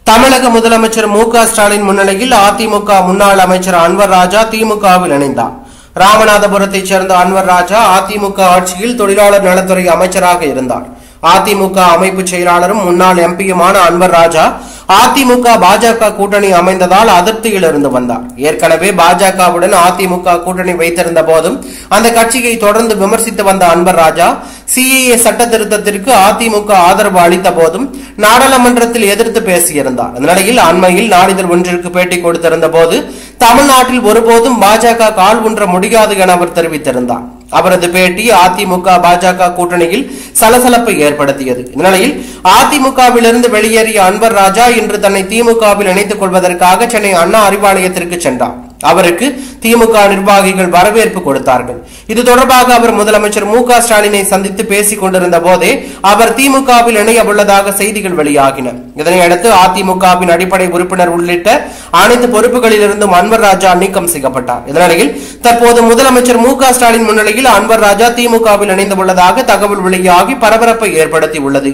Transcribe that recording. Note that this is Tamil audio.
தமிழக முதலமைச்சர் மு.க. ஸ்டாலின் முன்னிலையில் அதிமுக முன்னாள் அமைச்சர் அன்வர் ராஜா திமுகவில் இணைந்தார். ராமநாதபுரத்தைச் சேர்ந்த அன்வர் ராஜா அதிமுக ஆட்சியில் தொழிலாளர் நலத்துறை அமைச்சராக இருந்தார். அதிமுக அமைப்பு செயலாளரும் முன்னாள் எம்பியுமான அன்வர் ராஜா அதிமுக பாஜக கூட்டணி அமைந்ததால் அதிருப்தியில் இருந்து வந்தார். ஏற்கனவே பாஜகவுடன் அதிமுக கூட்டணி வைத்திருந்த போதும் அந்த கட்சியை தொடர்ந்து விமர்சித்து வந்த அன்வர் ராஜா சிஏஏ சட்ட திருத்தத்திற்கு அதிமுக ஆதரவு அளித்த போதும் நாடாளுமன்றத்தில் எதிர்த்து பேசியிருந்தார். இந்நிலையில் அண்மையில் நாளிதழ் ஒன்றிற்கு பேட்டி கொடுத்திருந்த போது தமிழ்நாட்டில் ஒருபோதும் பாஜக கால் ஊன்ற முடியாது என அவர் தெரிவித்திருந்தார். அவரது பேட்டி அதிமுக பாஜக கூட்டணியில் சலசலப்பை ஏற்படுத்தியது. இந்நிலையில் அதிமுகவிலிருந்து வெளியேறிய அன்வர் ராஜா இன்று தன்னை திமுகவில் இணைத்துக் கொள்வதற்காக சென்னை அண்ணா அறிவாலயத்திற்கு சென்றார். அவருக்கு திமுக நிர்வாகிகள் வரவேற்பு கொடுத்தார்கள். இது தொடர்பாக அவர் முதலமைச்சர் மு.க. ஸ்டாலினை சந்தித்து பேசிக் கொண்டிருந்த போதே அவர் திமுகவில் இணைய உள்ளதாக செய்திகள் வெளியாகின. இதனையடுத்து அதிமுகவின் அடிப்படை உறுப்பினர் உள்ளிட்ட அனைத்து பொறுப்புகளிலிருந்தும் அன்வர் ராஜா நீக்கம் செய்யப்பட்டார். இதனிடையில் தற்போது முதலமைச்சர் மு.க. ஸ்டாலின் முன்னிலையில் அன்வர் ராஜா திமுகவில் இணைந்துள்ளதாக தகவல் வெளியாகி பரபரப்பை ஏற்படுத்தியுள்ளது.